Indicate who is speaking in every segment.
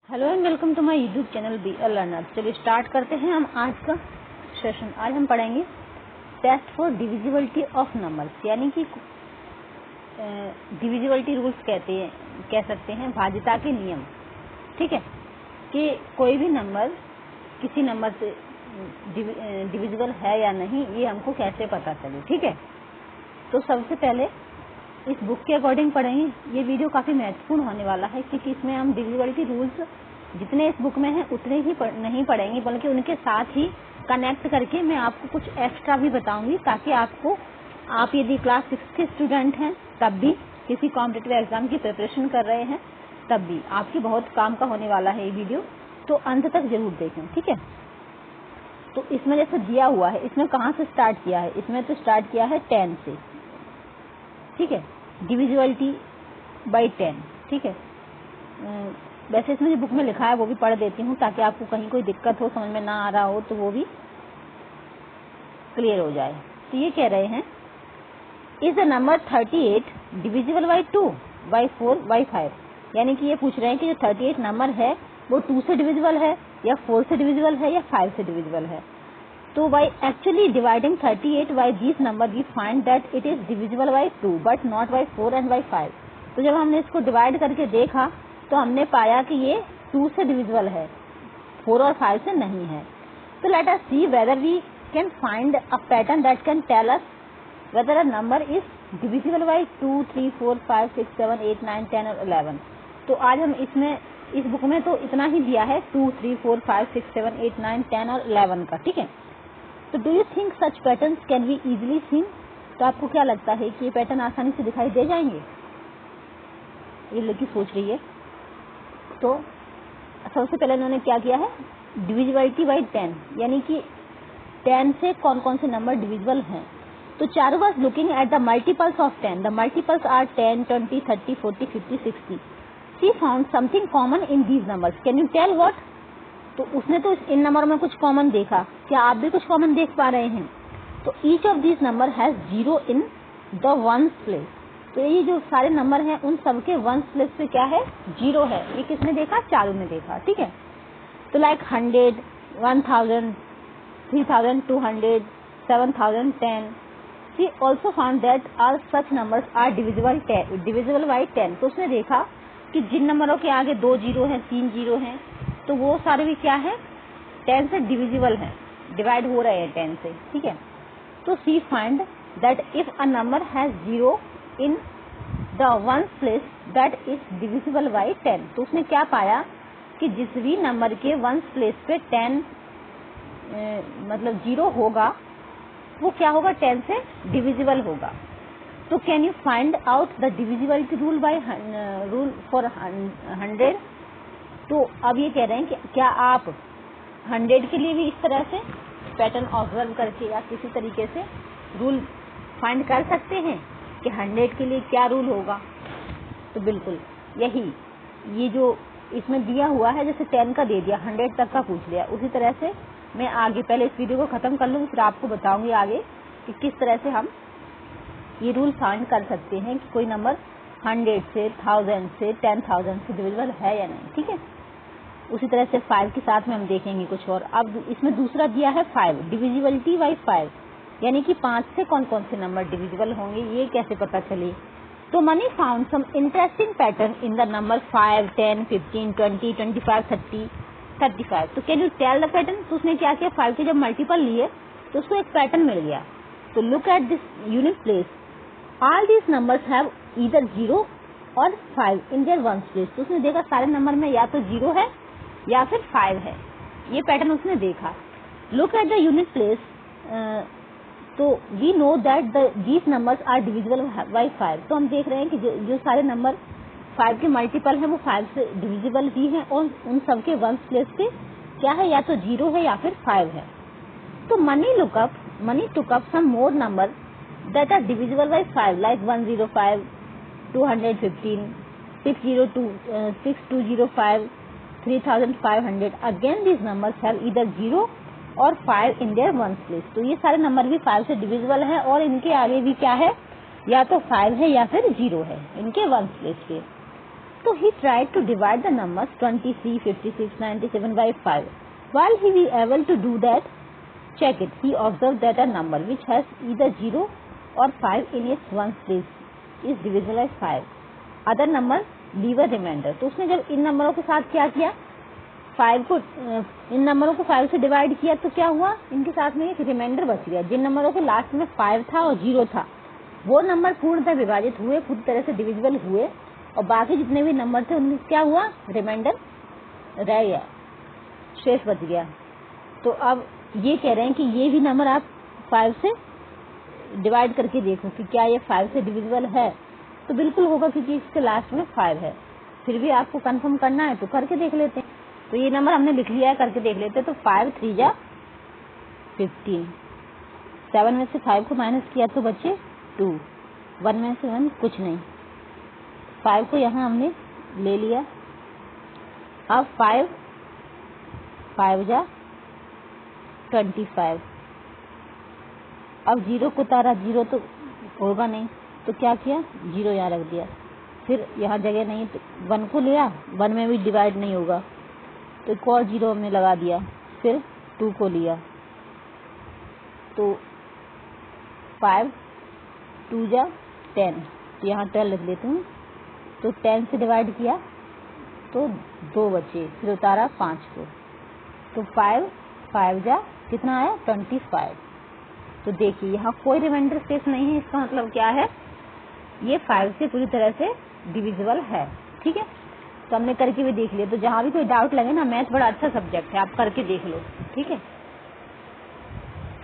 Speaker 1: Hello and welcome to my YouTube channel be a learner. चलिए start करते हैं हम आज का सेशन। आज हम पढ़ेंगे test for divisibility of numbers, यानी कि डिविजिबिलिटी रूल्स कह सकते हैं, भाज्यता के नियम। ठीक है, कि कोई भी नंबर किसी नंबर से डिविजिबल है या नहीं, ये हमको कैसे पता चले। ठीक है, तो सबसे पहले इस बुक के अकॉर्डिंग पढ़ेंगे। ये वीडियो काफी महत्वपूर्ण होने वाला है, क्योंकि इसमें हम डिविजिबिलिटी रूल्स जितने इस बुक में हैं उतने ही नहीं पढ़ेंगे, बल्कि उनके साथ ही कनेक्ट करके मैं आपको कुछ एक्स्ट्रा भी बताऊंगी, ताकि आप यदि क्लास 6 के स्टूडेंट हैं तब भी, किसी कॉम्पिटिटिव एग्जाम की प्रिपरेशन कर रहे हैं तब भी आपकी बहुत काम का होने वाला है ये वीडियो, तो अंत तक जरूर देखें। ठीक है, तो इसमें जैसे दिया हुआ है, इसमें कहाँ से स्टार्ट किया है? इसमें तो स्टार्ट किया है 10 से। ठीक है, डिविजिबिलिटी बाई 10। ठीक है, वैसे इसमें जो बुक में लिखा है वो भी पढ़ देती हूँ, ताकि आपको कहीं कोई दिक्कत हो, समझ में ना आ रहा हो तो वो भी क्लियर हो जाए। तो ये कह रहे हैं, is the number 38 divisible by 2 by 4 by 5। यानी कि ये पूछ रहे हैं कि जो 38 नंबर है वो 2 से डिविजिबल है या 4 से डिविजिबल है या 5 से डिविजिबल है। तो by actually dividing 38 by these number we find that it is divisible by 2 but not by 4 and by 5। तो जब हमने इसको डिवाइड करके देखा तो हमने पाया कि ये 2 से डिविजिबल है, 4 और 5 से नहीं है। तो let us see whether we can find a pattern that can tell us whether a number is divisible by 2, 3, 4, 5, 6, 7, 8, 9, 10 और 11। तो आज हम इस बुक में तो इतना ही दिया है, 2, 3, 4, 5, 6, 7, 8, 9, 10 और 11 का। ठीक है, तो do you think such patterns can be easily seen? तो आपको क्या लगता है कि ये पैटर्न आसानी से दिखाई दे जाएंगे? ये लड़की सोच रही है। तो सबसे पहले उन्होंने क्या किया है, डिविजिबिलिटी बाई 10, यानी कि 10 से कौन कौन से नंबर डिविजिबल हैं। तो Charu was looking at the multiples of 10। The multiples are 10, 20, 30, 40, 50, 60। She found something common in these numbers. Can you tell what? तो उसने तो इन नंबर में कुछ कॉमन देखा। क्या आप भी कुछ कॉमन देख पा रहे हैं? तो each of this number has 0 in the ones place. तो ये जो सारे नंबर हैं उन सबके वंस प्लेस पे क्या है? 0 है। ये किसने देखा? चारू ने देखा। ठीक है, तो like 100, 1000, 3200, 7000, 10। She also found that all such numbers are divisible by 10। तो उसने देखा कि जिन नंबरों के आगे 2 जीरो हैं, 3 जीरो हैं, तो वो सारे भी क्या है? 10 से डिविजिबल है, डिवाइड हो रहे हैं 10 से। ठीक है, तो she find that if a number has 0 in the ones place that is divisible by 10। तो उसने क्या पाया कि जिस भी नंबर के वंस प्लेस पे 10 मतलब 0 होगा, वो क्या होगा? 10 से डिविजिबल होगा। तो can you find out the divisibility rule by rule for 100? तो अब ये कह रहे हैं कि क्या आप 100 के लिए भी इस तरह से पैटर्न ऑब्जर्व करके या किसी तरीके से रूल फाइंड कर सकते हैं कि 100 के लिए क्या रूल होगा? तो बिल्कुल यही, ये जो इसमें दिया हुआ है, जैसे 10 का दे दिया, 100 तक का पूछ लिया, उसी तरह से मैं आगे पहले इस वीडियो को खत्म कर लूँगी, फिर आपको बताऊंगी आगे कि किस तरह से हम ये रूल फाइंड कर सकते हैं कि कोई नंबर 100 से, 1000 से, 10,000 से डिविजिबल है या नहीं। ठीक है, उसी तरह से 5 के साथ में हम देखेंगे कुछ और। अब इसमें दूसरा दिया है 5, डिविजिबिलिटी बाई 5, यानी कि 5 से कौन कौन से नंबर डिविजिबल होंगे, ये कैसे पता चले? तो Mani found some interesting pattern in the number 5, 10, 15, 20, 25, 30, 35। तो can you tell the pattern? तो उसने क्या किया, 5 के जब मल्टीपल लिए तो उसको एक पैटर्न मिल गया। तो look at this unit place, all these numbers have either 0 और 5 इन देयर वंस प्लेस। तो उसने देखा सारे नंबर में या तो 0 है या फिर 5 है, ये पैटर्न उसने देखा। Look at the unit place, तो we know that these numbers are divisible by 5। तो हम देख रहे हैं कि जो सारे नंबर 5 के मल्टीपल हैं वो 5 से डिविजिबल ही हैं, और उन सबके वंस प्लेस पे क्या है? या तो 0 है या फिर 5 है। तो Mani took up some more numbers that are divisible by 5 like 105, 215, 6205, 3500। Again these numbers have either 0 और 5 in their ones place। तो ये सारे नंबर भी 5 से डिविजिबल है, और इनके आगे भी क्या है? या तो 5 है या फिर 0 है इनके वंस प्लेस पे। So he tried to divide the numbers 23, 56, 97 by 5. While he was able to do that, check it. He observed that a number which has either 0 or 5 in its ones place is divisible by 5. Other number leave a remainder. तो उसने जब इन नंबरों के साथ क्या किया, 5 को इन नंबरों को 5 से डिवाइड किया तो क्या हुआ, इनके साथ में एक रिमाइंडर बच गया. जिन नंबरों के लास्ट में 5 था और 0 था वो नंबर पूर्णतः विभाजित हुए, पूरी तरह से डिविजिबल हुए, और बाकी जितने भी नंबर थे उनमें क्या हुआ, रिमाइंडर रह गया, शेष बच गया. तो अब ये कह रहे हैं कि ये भी नंबर आप 5 से डिवाइड करके देखो कि क्या ये 5 से डिविजिबल है. तो बिल्कुल होगा क्योंकि इसके लास्ट में 5 है. फिर भी आपको कंफर्म करना है तो करके देख लेते हैं. तो ये नंबर हमने लिख लिया है, करके देख लेते हैं. तो 5 3 जा 15, 7 में से 5 को माइनस किया तो बचे 2, 1 में से 1 कुछ नहीं, 5 को यहाँ हमने ले लिया. अब 5 5 जा 25. अब 0 को उतारा, 0 तो होगा नहीं तो क्या किया, 0 यहाँ रख दिया. फिर यहाँ जगह नहीं तो 1 को लिया, 1 में भी डिवाइड नहीं होगा तो एक और 0 हमने लगा दिया. फिर 2 को लिया तो 5 2 जा 10, तो यहाँ 10 लिख लेती हूँ. तो 10 से डिवाइड किया तो 2 बचे, फिर उतारा 5 को. तो 5 5 जा कितना आया, 25. तो देखिए यहाँ कोई रिमाइंडर स्पेस नहीं है. इसका मतलब क्या है, ये 5 से पूरी तरह से डिविजिबल है. ठीक है, तो हमने करके भी देख लिया. तो जहाँ भी कोई डाउट लगे ना, मैथ बड़ा अच्छा सब्जेक्ट है, आप करके देख लो. ठीक है,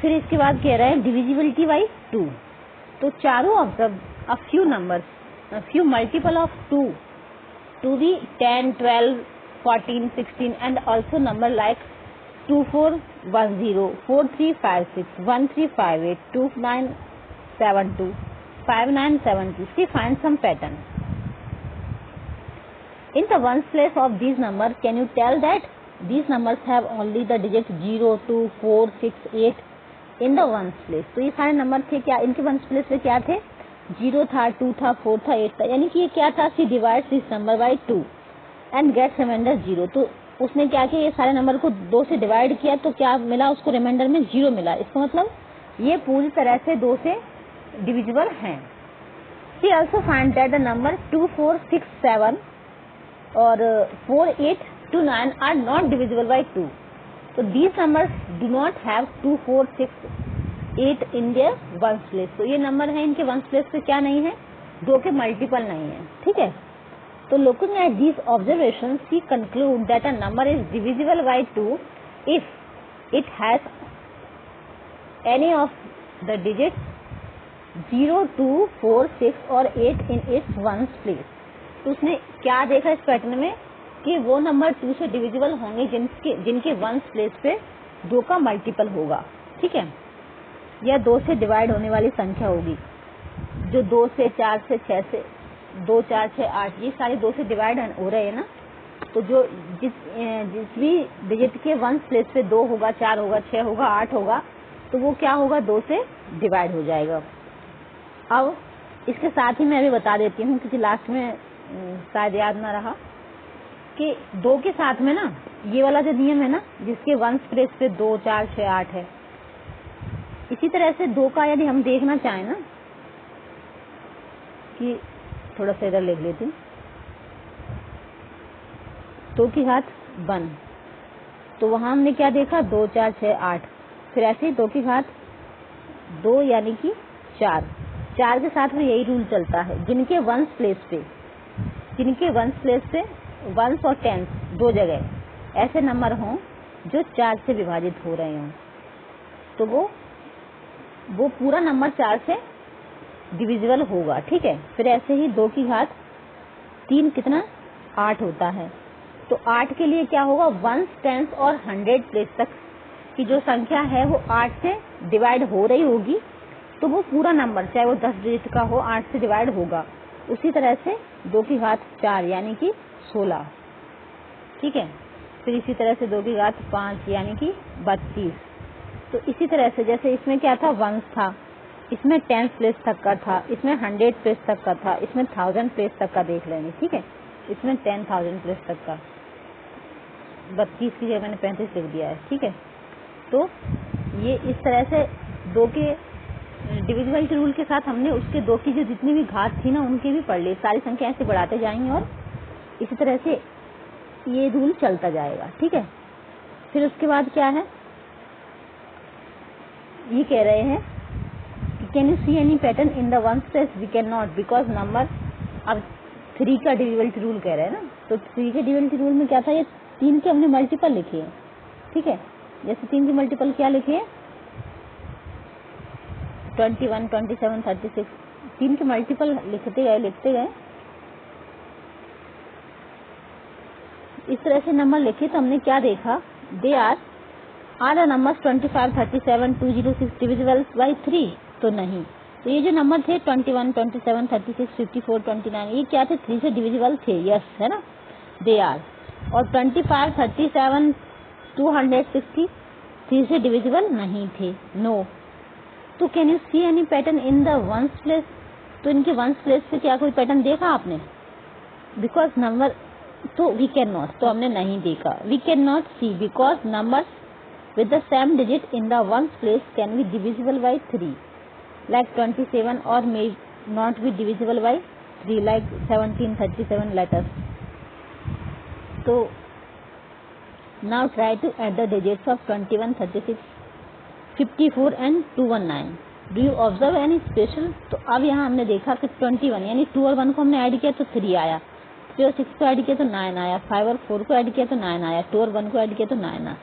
Speaker 1: फिर इसके बाद कह रहे हैं डिविजिबिलिटी बाई 2. तो चारों observe a few numbers, a few multiple of 2 to be 10, 12, 14, 16 and also number like 2410, 4356, 1358, 2972, 5972. See, find some pattern. In the ones place of these numbers, can you tell that these numbers have only the digits 0, 2, 4, 6, 8 in the ones place? तो ये सारे number थे क्या, इनके ones place में क्या थे, 0 था, 2 था, 4 था, 8 था. यानी कि ये क्या था, she divides this number by 2 and gets remainder 0. तो उसने क्या किया, ये सारे नंबर को 2 से डिवाइड किया तो क्या मिला उसको, रिमाइंडर में 0 मिला. इसका मतलब ये पूरी तरह से 2 से डिविजिबल हैं. She also find that the number 2, 4, 6, 7 और 4, 8 to 9 are not divisible by 2. तो these numbers do not have 2, 4, 6, 8 in their ones place. तो ये नंबर है, इनके वंस प्लेस पे क्या नहीं है, 2 के मल्टीपल नहीं है. ठीक है, तो looking at these observation see conclude that a number is divisible by 2 if it has any of the digits 0, 2, 4, 6 और 8 इन इट्स वंस प्लेस. तो उसने क्या देखा इस पैटर्न में कि वो नंबर 2 से डिविजिबल होंगे जिनके वंस प्लेस पे 2 का मल्टीपल होगा. ठीक है, या 2 से डिवाइड होने वाली संख्या होगी, जो 2 से 4 से 6 से 2, 4, 6, 8 ये सारे 2 से डिवाइड हो रहे हैं ना. तो जो जिस भी डिजिट के वंस प्लेस पे 2 होगा, 4 होगा, 6 होगा, 8 होगा, तो वो क्या होगा, 2 से डिवाइड हो जाएगा. अब इसके साथ ही मैं अभी बता देती हूँ क्योंकि लास्ट में शायद याद ना रहा कि 2 के साथ में ना ये वाला जो नियम है ना, जिसके वंस प्लेस पे 2, 4, 6, 8 है, इसी तरह से 2 का यदि हम देखना चाहें ना, कि थोड़ा सा इधर लिख लेती हूँ, 2 की घात 1, तो वहां हमने क्या देखा, 2, 4, 6, 8. फिर ऐसे ही 2 की घात 2 यानी कि 4. 4 के साथ में यही रूल चलता है, जिनके वंस प्लेस पे वंस और टेंस 2 जगह ऐसे नंबर हों जो 4 से विभाजित हो रहे हों, तो वो पूरा नंबर 4 से डिविजिबल होगा. ठीक है, फिर ऐसे ही 2 की घात 3 कितना, 8 होता है. तो 8 के लिए क्या होगा, वंस, टेंस और 100 प्लेस तक की जो संख्या है वो 8 से डिवाइड हो रही होगी, तो वो पूरा नंबर चाहे वो 10 डिजिट का हो 8 से डिवाइड होगा. उसी तरह से 2 की घात 4 यानी कि 16. ठीक है, फिर इसी तरह से 2 की घात 5 यानी कि 32. तो इसी तरह से जैसे इसमें क्या था, वंस था, इसमें 10 प्लेस तक का था, इसमें 100 प्लेस तक का था, इसमें 1000 प्लेस तक का देख लेंगे. ठीक है, इसमें 10,000 प्लस तक का, 32 की जगह मैंने 35 लिख दिया है, ठीक है। तो ये इस तरह से दो के डिविजिबिलिटी रूल के साथ हमने उसके दो की जो जितनी भी घात थी ना उनके भी पढ़ लिए, सारी संख्या ऐसे बढ़ाते जाएंगे और इसी तरह से ये रूल चलता जाएगा, ठीक है। फिर उसके बाद क्या है, ये कह रहे हैं कि can you see any pattern in the ones place, we can not because number, अब 3 का डिविजिबिलिटी रूल कह रहे हैं ना, तो 3 के डिविजिबिलिटी रूल में क्या था, ये 3 के हमने मल्टीपल लिखे हैं, ठीक है। जैसे 3 के मल्टीपल क्या लिखे हैं, 21, 27, 36, 3 के मल्टीपल लिखते गए इस तरह से नंबर लिखे। तो हमने क्या देखा, they are the numbers 25, 37, 206 divisible by 3, तो नहीं। तो ये जो नंबर थे 21, 27, 36, 54, 29 ये क्या थे, 3 से डिविजिबल थे, यस है ना, दे आर। और 25, 37, 260 3 से डिविजिबल नहीं थे, नो। तो can you see any pattern in the ones place, तो इनके वंस प्लेस से क्या कोई पैटर्न देखा आपने, बिकॉज नंबर, तो वी कैन नॉट, तो हमने नहीं देखा, we can not see because number with the same digit in the ones place can be divisible by 3 like 27 or may not be divisible by 3 like 17, 37 letters. So now try to add the digits of 21, 36, 54 and 219. Do you observe any special? तो अब यहाँ हमने देखा कि 21 यानी 2 और 1 को हमने ऐड किया तो 3 आया, 3 और 6 को ऐड किया तो 9 आया, 5 और 4 को ऐड किया तो 9 आया, 2 और 1 को ऐड किया तो 9 आया,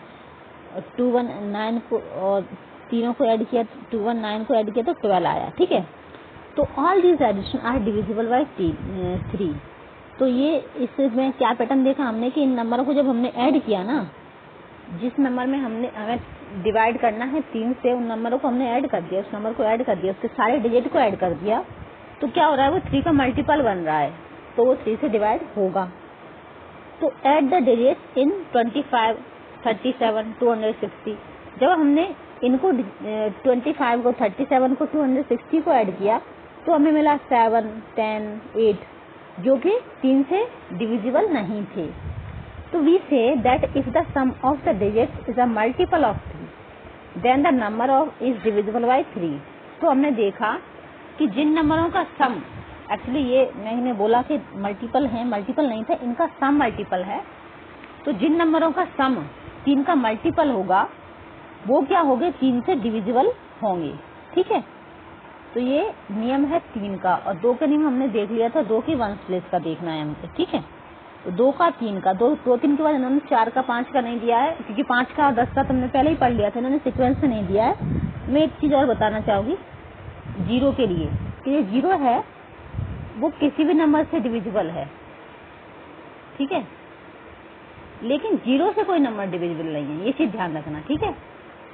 Speaker 1: 2, 1, 9 को और तीनों को ऐड किया, 2, 1, 9 को ऐड किया तो 12 आया, ठीक है। तो all these addition are divisible by 3। तो ये इसमें क्या पैटर्न देखा हमने कि इन नंबरों को जब हमने ऐड किया ना, जिस नंबर में हमें डिवाइड करना है 3 से, उन नंबरों को हमने ऐड कर दिया, उस नंबर को ऐड कर दिया, उसके सारे डिजिट को ऐड कर दिया, तो क्या हो रहा है, वो 3 का मल्टीपल बन रहा है, तो वो 3 से डिवाइड होगा। तो ऐड द डिजिट इन 25, 37, 260, जब हमने इनको 25 को, 37 को, 260 को ऐड किया तो हमें मिला 7, 10, 8 जो कि 3 से डिविजिबल नहीं थे। तो we say that if the sum of the digits is a multiple of 3 then the number of is divisible by 3। तो हमने देखा कि जिन नंबरों का सम, एक्चुअली ये मैंने बोला कि मल्टीपल है, मल्टीपल नहीं था, इनका सम मल्टीपल है, तो जिन नंबरों का सम 3 का मल्टीपल होगा वो क्या होंगे, 3 से डिविजिबल होंगे, ठीक है। तो ये नियम है 3 का, और 2 का नियम हमने देख लिया था, 2 की वंस प्लेस का देखना है हमको, ठीक है। तो 2 का 3 का, 2, 3 के बाद इन्होंने 4 का 5 का नहीं दिया है, क्योंकि 5 का और 10 का तुमने पहले ही पढ़ लिया था, इन्होंने सिक्वेंस से नहीं दिया है। मैं एक चीज और बताना चाहूंगी 0 के लिए, कि ये 0 है वो किसी भी नंबर से डिविजिबल है, ठीक है, लेकिन 0 से कोई नंबर डिविजिबल नहीं है, ये चीज ध्यान रखना, ठीक है,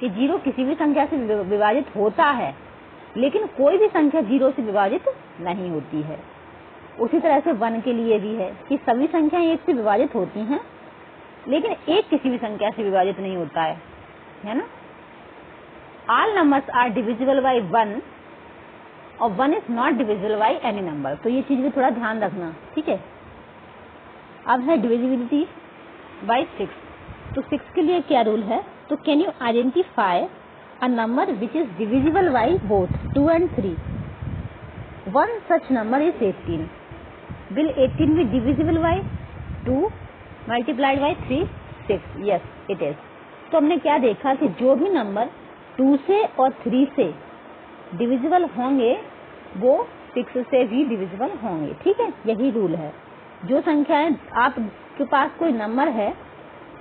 Speaker 1: कि 0 किसी भी संख्या से विभाजित होता है, लेकिन कोई भी संख्या 0 से विभाजित नहीं होती है। उसी तरह से 1 के लिए भी है कि सभी संख्याएं 1 से विभाजित होती हैं, लेकिन 1 किसी भी संख्या से विभाजित नहीं होता है ना। All numbers are divisible by 1 और 1 is not divisible by any number. तो ये चीज भी थोड़ा ध्यान रखना, ठीक है। अब है डिविजिबिलिटी बाय 6। तो 6 के लिए क्या रूल है, तो can you identify a number which is divisible by both 2 and 3। One such number is 18। Will 18 be divisible by 2 multiplied by 3? 6। Yes it is. तो हमने क्या देखा कि जो भी नंबर 2 से और 3 से डिविजिबल होंगे वो 6 से भी डिविजिबल होंगे, ठीक है, यही रूल है। जो संख्याएं आपके पास कोई नंबर है,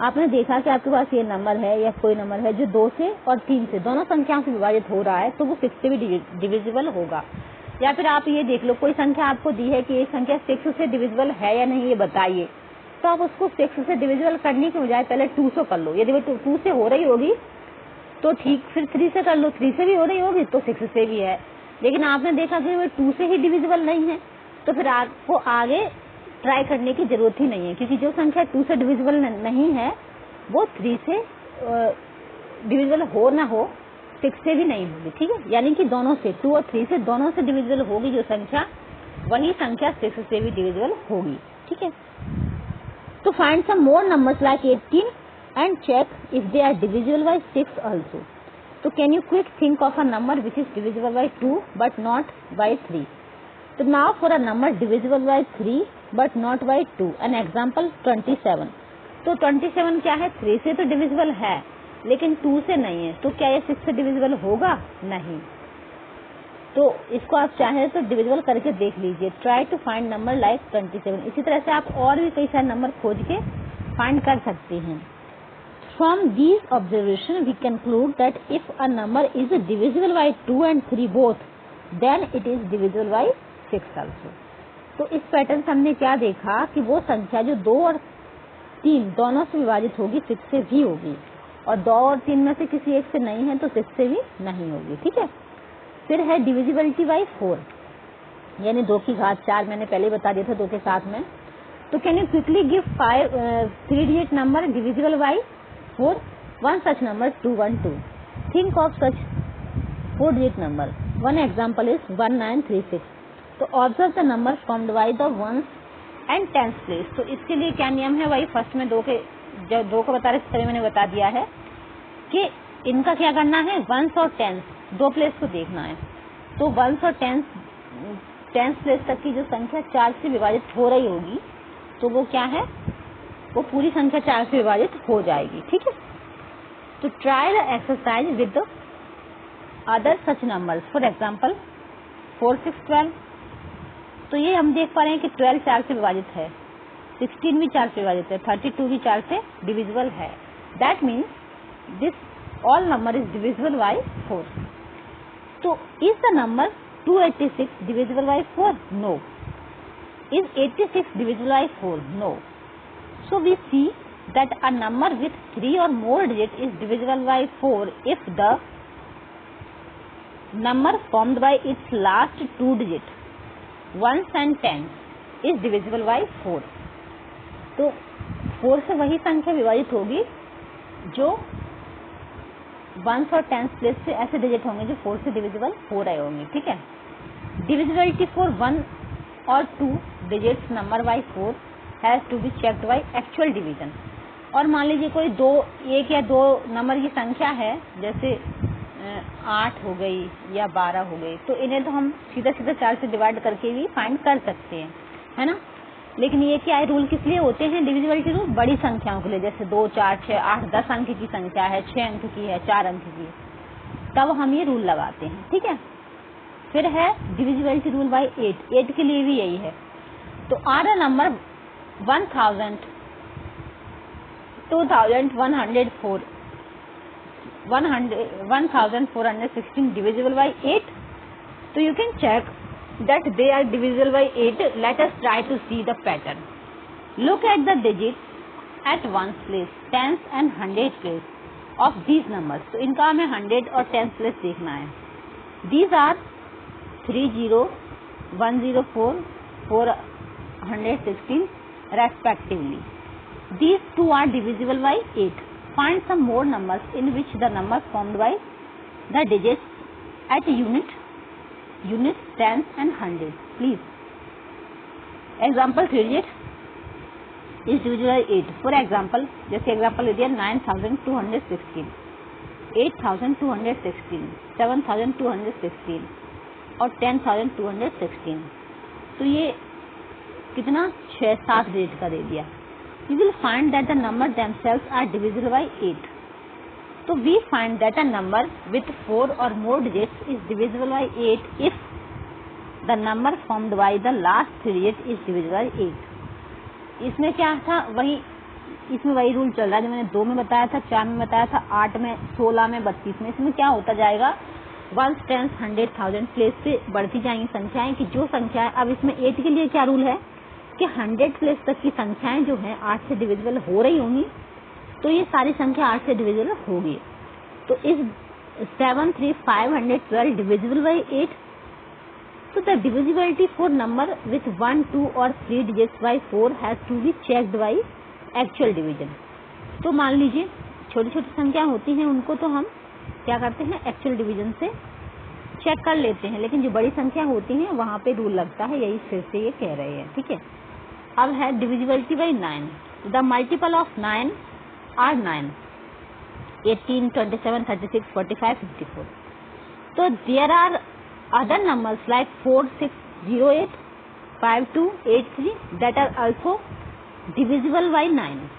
Speaker 1: आपने देखा कि आपके पास ये नंबर है या कोई नंबर है जो 2 से और 3 से दोनों संख्याओं से विभाजित हो रहा है, तो वो 6 से भी डिविजिबल होगा। या फिर आप ये देख लो, कोई संख्या आपको दी है कि ये संख्या 6 से डिविजिबल है या नहीं, ये बताइए, तो आप उसको 6 से डिविजिबल करने के बजाय पहले 2 से कर लो। यदि वो 2 से हो रही होगी तो ठीक, फिर 3 से कर लो, 3 से भी हो रही होगी तो 6 से भी है। लेकिन आपने देखा कि वो 2 से ही डिविजिबल नहीं है, तो फिर आपको आगे ट्राई करने की जरूरत ही नहीं है, क्योंकि जो संख्या 2 से डिविजिबल नहीं है वो 3 से डिविजिबल हो ना हो 6 से भी नहीं होगी, ठीक है। यानी कि दोनों से, 2 और 3 से दोनों से डिविजिबल होगी जो संख्या, वही संख्या 6 से भी डिविजिबल होगी। ठीक है। तो find some more numbers like 18 and check if they are divisible by 6 also. तो can you quick think of a number which is divisible by 2 but not by 3। तो now for a number divisible by 3 but not by 2, an example 27। तो 27 क्या है, 3 से तो divisible है लेकिन 2 से नहीं है, तो क्या ये 6 से डिविजिबल होगा? नहीं। तो इसको आप चाहे तो डिविजिबल करके देख लीजिए। Try to find number like 27। इसी तरह से आप और भी कई सारे नंबर खोज के फाइंड कर सकते हैं। From these observation we conclude that if a number is divisible by 2 and 3 both, then it is divisible by 6 also. तो इस पैटर्न से हमने क्या देखा कि वो संख्या जो 2 और 3 दोनों से विभाजित होगी 6 से भी होगी, और 2 और 3 में से किसी एक से नहीं है तो 6 से भी नहीं होगी। ठीक है। फिर है डिविजिबिलिटी बाय 4, यानी 2 की घात 4, मैंने पहले ही बता दिया था 2 के साथ में। तो can you quickly give 3 digit number divisible bye 4? One such number 212। Think of such 4 digit number. One example is 1936। तो observe the number formed by the ones and tens place. तो इसके लिए क्या नियम है, वही फर्स्ट में 2 को बता रहे थे, मैंने बता दिया है कि इनका क्या करना है, वंस और टेंस 2 प्लेस को देखना है। तो वंस और टेंस प्लेस तक की जो संख्या 4 से विभाजित हो रही होगी तो वो क्या है, वो पूरी संख्या 4 से विभाजित हो जाएगी। ठीक है। तो try the exercise with the other such numbers. For example 4, 6, 12। तो ये हम देख पा रहे हैं कि 12 4 से विभाजित है, 16 भी 4 से विभाजित है, 32 भी 4 से डिविजिबल है। That means this all number is divisible by 4. So is the number 286 divisible by 4? No. Is 86 divisible by 4? No. So we see that a number with 3 or more digits is divisible by 4 if the number formed by its last 2 digits, ones and tens, is divisible by 4. तो 4 से वही संख्या विभाजित होगी जो once और tens place से ऐसे डिजिट होंगे जो 4 से डिविजिबल हो रहे होंगे। ठीक है। डिविजिबिलिटी फॉर 1 और 2 digits number by 4 has to be checked by actual division. और मान लीजिए कोई 1 या 2 नंबर की संख्या है, जैसे 8 हो गई या 12 हो गई, तो इन्हें तो हम सीधा 4 से डिवाइड करके भी फाइंड कर सकते हैं, है ना। लेकिन ये क्या है, रूल किस लिए होते हैं डिविजिबिलिटी रूल? बड़ी संख्याओं के लिए, जैसे 2, 4, 6, 8, 10 अंक की संख्या है, 6 अंक की है, 4 अंक की, तब हम ये रूल लगाते हैं। ठीक है। फिर है डिविजिबिलिटी रूल बाय 8 के लिए भी यही है। तो are a number 1000, 2104, 1416 divisible by 8? So you can check that they are divisible by 8. Let us try to see the pattern. Look at the digits at ones place, tens and hundred place of these numbers. तो इनका हमें 100 और tens place देखना है. These are 30, 104, 416 respectively. These two are divisible by 8. Find some more numbers in which the numbers formed by the digits at units, tens and hundreds. Please. Example 3 digit is divisible by 8. For example, जैसे example ले दिया 9216, 8216, 7216 और 10216. तो ये कितना 6-7 digit का दे दिया. You will find that the number themselves are divisible by 8. So we find that a number with 4 or more digits is divisible by 8 if the number formed by the last 3 digits is divisible by 8. इसमें क्या था, इसमें वही rule चल रहा है जो मैंने 2 में बताया था, 4 में बताया था, 8 में, 16 में, 32 में. इसमें क्या होता जाएगा, 1, 10, 100, 1000 प्लेस पे बढ़ती जाएंगी संख्याएं कि जो संख्याएं, अब इसमें 8 के लिए क्या रूल है कि 100 प्लेस तक की संख्याएं जो हैं 8 से डिविजिबल हो रही होंगी, तो ये सारी संख्या 8 से डिविजिबल होगी. तो इस 73512 डिविजिबल बाय 8. तो the divisibility for number with 1, 2 और 3 digits by 4 has to be checked by actual division. तो मान लीजिए छोटी छोटी संख्या होती हैं, उनको तो हम क्या करते हैं, एक्चुअल डिवीजन से चेक कर लेते हैं, लेकिन जो बड़ी संख्या होती हैं वहां पे रूल लगता है. यही फिर से ये कह रहे हैं. ठीक है. अब है divisibility by 9. The multiple of 9 are 9, 18, 27, 36, 45, 54. तो there are other numbers like 4, 6, 0, 8, 5, 2, 8, 3 that are also divisible by 9.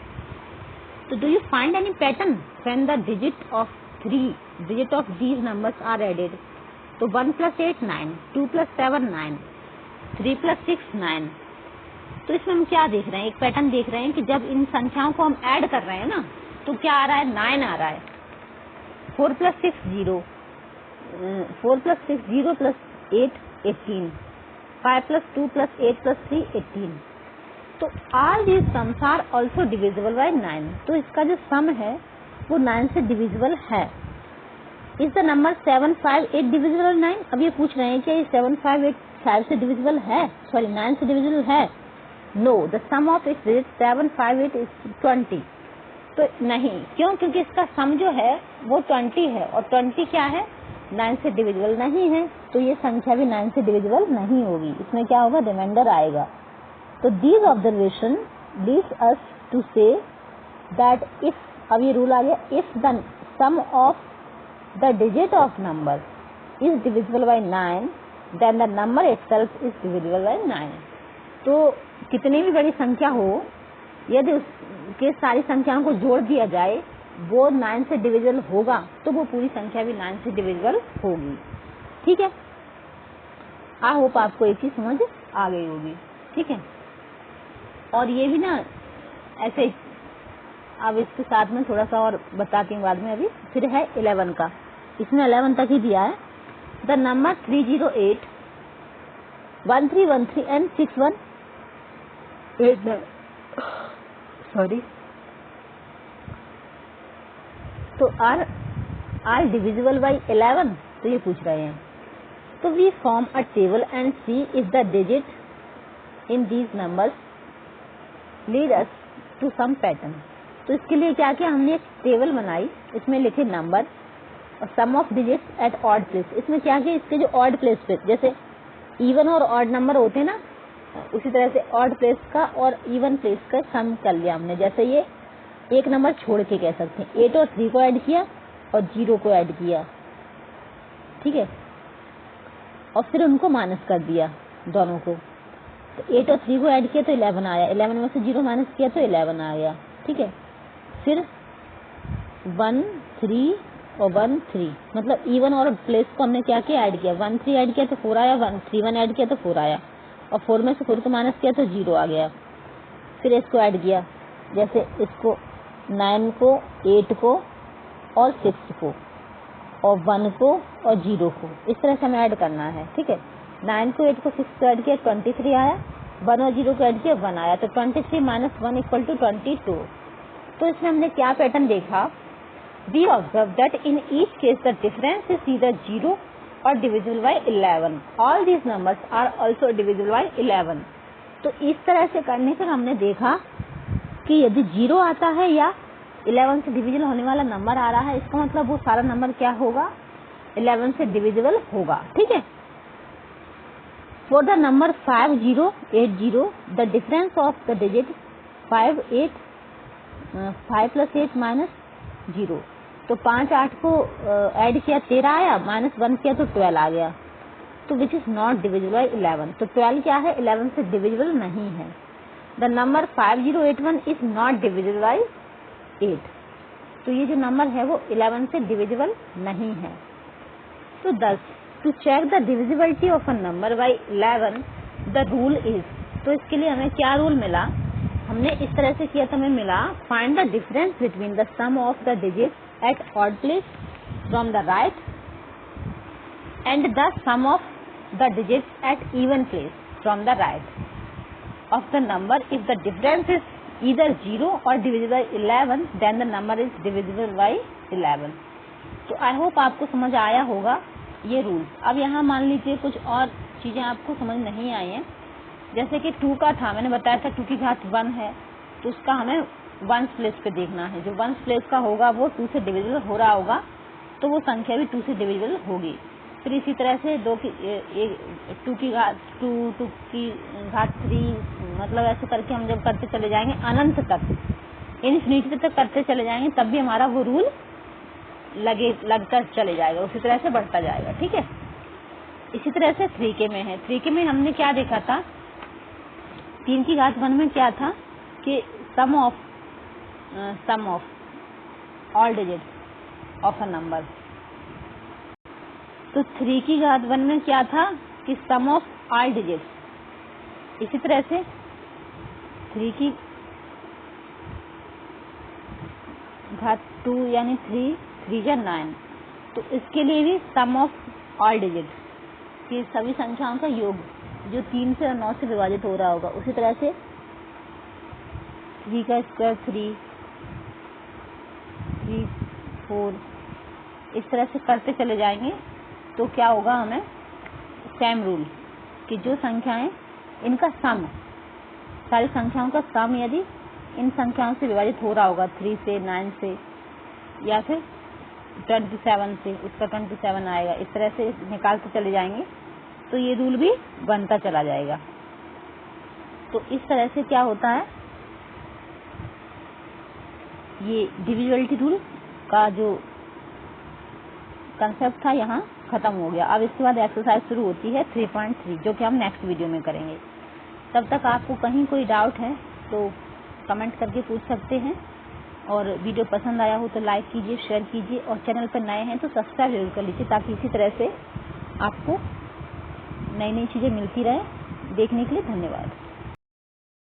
Speaker 1: So do you find any pattern when the digit of these numbers are added? तो 1 plus 8 9, 2 plus 7 9, 3 plus 6 9. तो इसमें हम क्या देख रहे हैं, एक पैटर्न देख रहे हैं कि जब इन संख्याओं को हम ऐड कर रहे हैं ना तो क्या आ रहा है, 9 आ रहा है. 4 plus 6 0, 4 plus 6 0 plus 8 18, 5 plus 2 plus 8 plus 3 18. तो all these sums are also divisible by 9. तो इसका जो सम है वो 9 से डिविजिबल है. Is the number 7, 5, 8 divisible by 9. अब ये पूछ रहे हैं कि 7, 5, 8 5 से डिविजिबल है, सॉरी 9 से डिविजिबल है. No, the sum of its digit 7, 5, 8 is 20. तो नहीं, क्यों? क्योंकि इसका सम जो है वो 20 है और 20 क्या है, 9 से डिविजिबल नहीं है. तो ये संख्या भी 9 से डिविजिबल नहीं होगी. इसमें क्या होगा, रिमाइंडर आएगा. तो these observation leads us to say that if, अब ये रूल आ गया, if the sum of the digit of number is divisible by 9 then the number itself is divisible by 9. तो कितनी भी बड़ी संख्या हो, यदि उसके सारी संख्याओं को जोड़ दिया जाए वो 9 से डिविजिबल होगा तो वो पूरी संख्या भी 9 से डिविजिबल होगी. ठीक है, आई होप आपको एक चीज समझ आ गई होगी. ठीक है, और ये भी ना ऐसे, अब इसके साथ में थोड़ा सा और बताती हूँ बाद में. अभी फिर है 11 का, इसमें 11 तक ही दिया है. द नंबर 308, 1313 एंड 6189, सॉरी, तो आर डिविजिबल बाई 11. तो ये पूछ रहे हैं. तो we form a table and see if the digit in these numbers lead us to some pattern. तो इसके लिए क्या किया, हमने एक टेबल बनाई, इसमें लिखे नंबर और sum of digits at odd place. इसमें क्या किया, इसके जो ऑड प्लेस पे, जैसे इवन और ऑड नंबर होते हैं ना, उसी तरह से ऑड प्लेस का और इवन प्लेस का सम कर लिया हमने. जैसे ये एक नंबर छोड़ के कह सकते हैं, 8 और 3 को ऐड किया और 0 को ऐड किया. ठीक है, और फिर उनको माइनस कर दिया दोनों को. तो 8 और 3 को ऐड किया तो 11 आया, 11 में से 0 माइनस किया तो 11 आ गया. ठीक है, फिर 1 3 और 1 3, मतलब इवन और प्लेस को हमने क्या किया, ऐड किया. 1 3 ऐड किया तो 4 आया, 1 3 1 ऐड किया तो 4 आया, और 4 में से 4 को माइनस किया तो 0 आ गया. फिर इसको ऐड किया, जैसे इसको 9 को, 8 को और 6 को और 1 को और 0 को, इस तरह से हमें ऐड करना है. ठीक है, 9 को, 8 को, 6 को ऐड किया 23 आया, 1 और 0 को ऐड किया 1 आया, तो 23 माइनस 1 इक्वल टू 22. तो इसमें हमने क्या पैटर्न देखा, we observe that in each case the difference is either 0 और divisible by 11. All these numbers are also divisible by 11. तो इस तरह से करने पर हमने देखा कि यदि 0 आता है या 11 से डिविजिबल होने वाला नंबर आ रहा है, इसका मतलब वो सारा नंबर क्या होगा, 11 से डिविजिबल होगा. ठीक है, for the number 5080 the difference of the digit 5 plus 8 minus 0. तो 5 8 को ऐड किया 13 आया, माइनस 1 किया तो 12 आ गया. तो which is not divisible by 11. तो 12 क्या है, 11 से डिविजिबल नहीं है. The number 5081 is not divisible by 8. तो ये जो नंबर है वो 11 से डिविजिबल नहीं है. तो 10 to check the divisibility of a number by 11 the rule is. तो इसके लिए हमें क्या रूल मिला, हमने इस तरह से किया तो हमें मिला, find the difference between the sum of the digit at odd place from the right and the sum of the digits at even place from the right of the number. If the difference is either 0 और divisible by 11 then the number is divisible by 11. तो I hope आपको समझ आया होगा ये rule. अब यहाँ मान लीजिए कुछ और चीजें आपको समझ नहीं आई हैं, जैसे कि 2 का था, मैंने बताया था 2 की घात 1 है, तो उसका हमें 1 प्लेस पे देखना है. जो 1 प्लेस का होगा वो 2 से डिविजिबल हो रहा होगा, तो वो संख्या भी 2 से डिविजिबल होगी. फिर इसी तरह से 2 की घात 3, मतलब ऐसे करके हम जब करते चले जाएंगे अनंत तक, इन्फिनिटी तक करते चले जाएंगे, तब भी हमारा वो रूल लगता चले जाएगा, उसी तरह से बढ़ता जाएगा। ठीक है, इसी तरह से 3k में है। 3k में हमने क्या देखा था, 3 की घात 1 में क्या था कि sum of all digit of a number. तो 3 की घात 1 में क्या था कि सम ऑफ ऑल डिजिट। इसी तरह से 3 की घात 2 यानी 3 या 9, तो इसके लिए भी सम ऑफ ऑल डिजिट, कि सभी संख्याओं का योग जो 3 से और 9 से विभाजित हो रहा होगा। उसी तरह से 3 का स्क्वायर 3, 4, इस तरह से करते चले जाएंगे तो क्या होगा, हमें सेम रूल कि जो संख्याएं इनका सम, सारी संख्याओं का सम यदि इन संख्याओं से विभाजित हो रहा होगा 3 से, 9 से या फिर 27 से, उसका 27 आएगा, इस तरह से निकालते चले जाएंगे तो ये रूल भी बनता चला जाएगा। तो इस तरह से क्या होता है, ये डिविजिबिलिटी रूल का जो कंसेप्ट था यहाँ खत्म हो गया। अब इसके बाद एक्सरसाइज शुरू होती है 3.3, जो कि हम नेक्स्ट वीडियो में करेंगे। तब तक आपको कहीं कोई डाउट है तो कमेंट करके पूछ सकते हैं, और वीडियो पसंद आया हो तो लाइक कीजिए, शेयर कीजिए, और चैनल पर नए हैं तो सब्सक्राइब जरूर कर लीजिए, ताकि इसी तरह से आपको नई नई चीज़ें मिलती रहे। देखने के लिए धन्यवाद।